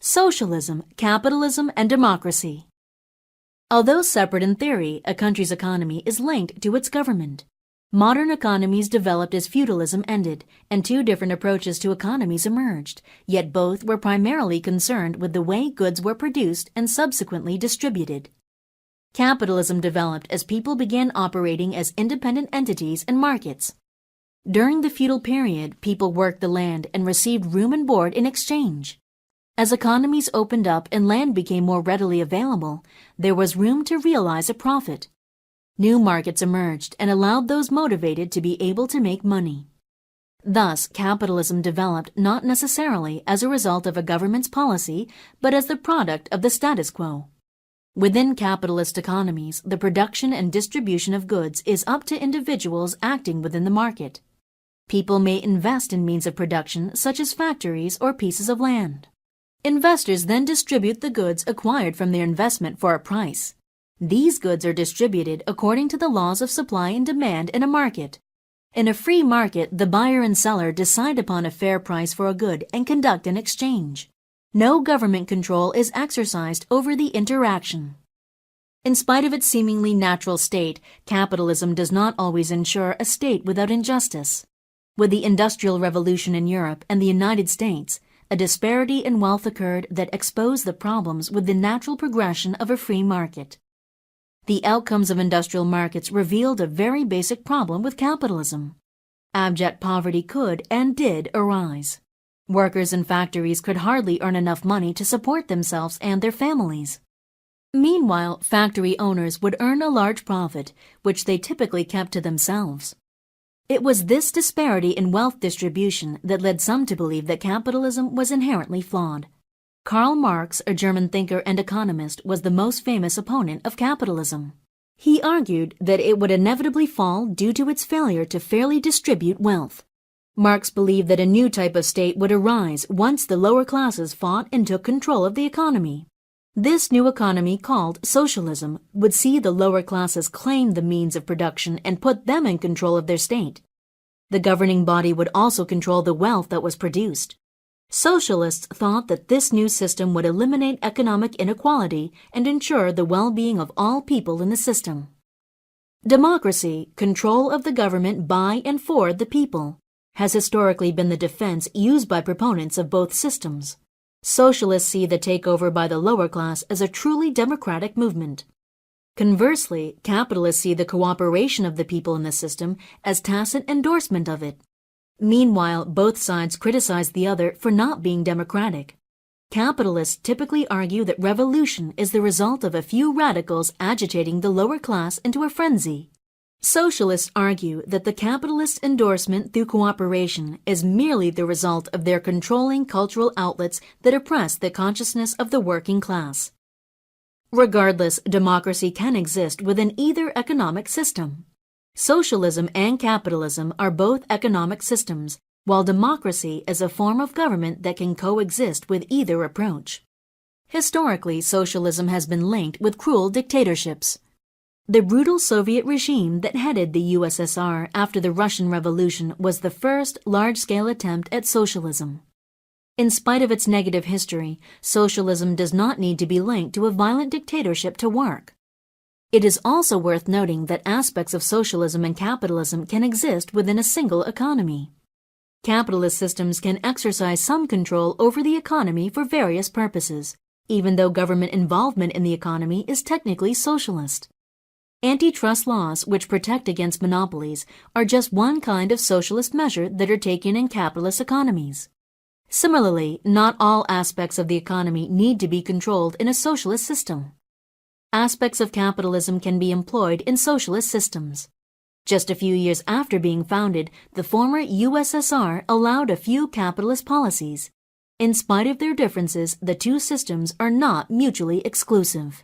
Socialism, capitalism, and democracy. Although separate in theory, a country's economy is linked to its government. Modern economies developed as feudalism ended, and two different approaches to economies emerged, yet both were primarily concerned with the way goods were produced and subsequently distributed. Capitalism developed as people began operating as independent entities and markets. During the feudal period, people worked the land and received room and board in exchange. As economies opened up and land became more readily available, there was room to realize a profit. New markets emerged and allowed those motivated to be able to make money. Thus, capitalism developed not necessarily as a result of a government's policy, but as the product of the status quo. Within capitalist economies, the production and distribution of goods is up to individuals acting within the market. People may invest in means of production such as factories or pieces of land. Investors then distribute the goods acquired from their investment for a price. These goods are distributed according to the laws of supply and demand in a market. In a free market, the buyer and seller decide upon a fair price for a good and conduct an exchange. No government control is exercised over the interaction. In spite of its seemingly natural state, capitalism does not always ensure a state without injustice. With the Industrial Revolution in Europe and the United States, a disparity in wealth occurred that exposed the problems with the natural progression of a free market. The outcomes of industrial markets revealed a very basic problem with capitalism. Abject poverty could and did arise. Workers in factories could hardly earn enough money to support themselves and their families. Meanwhile, factory owners would earn a large profit, which they typically kept to themselves. It was this disparity in wealth distribution that led some to believe that capitalism was inherently flawed. Karl Marx, a German thinker and economist, was the most famous opponent of capitalism. He argued that it would inevitably fall due to its failure to fairly distribute wealth. Marx believed that a new type of state would arise once the lower classes fought and took control of the economy. This new economy, called socialism, would see the lower classes claim the means of production and put them in control of their state. The governing body would also control the wealth that was produced. Socialists thought that this new system would eliminate economic inequality and ensure the well-being of all people in the system. Democracy, control of the government by and for the people, has historically been the defense used by proponents of both systems. Socialists see the takeover by the lower class as a truly democratic movement. Conversely, capitalists see the cooperation of the people in the system as tacit endorsement of it. Meanwhile, both sides criticize the other for not being democratic. Capitalists typically argue that revolution is the result of a few radicals agitating the lower class into a frenzy. Socialists argue that the capitalist endorsement through cooperation is merely the result of their controlling cultural outlets that oppress the consciousness of the working class. Regardless, democracy can exist within either economic system. Socialism and capitalism are both economic systems, while democracy is a form of government that can coexist with either approach. Historically, socialism has been linked with cruel dictatorships. The brutal Soviet regime that headed the USSR after the Russian Revolution was the first large-scale attempt at socialism. In spite of its negative history, socialism does not need to be linked to a violent dictatorship to work. It is also worth noting that aspects of socialism and capitalism can exist within a single economy. Capitalist systems can exercise some control over the economy for various purposes, even though government involvement in the economy is technically socialist. Antitrust laws, which protect against monopolies, are just one kind of socialist measure that are taken in capitalist economies. Similarly, not all aspects of the economy need to be controlled in a socialist system. Aspects of capitalism can be employed in socialist systems. Just a few years after being founded, the former USSR allowed a few capitalist policies. In spite of their differences, the two systems are not mutually exclusive.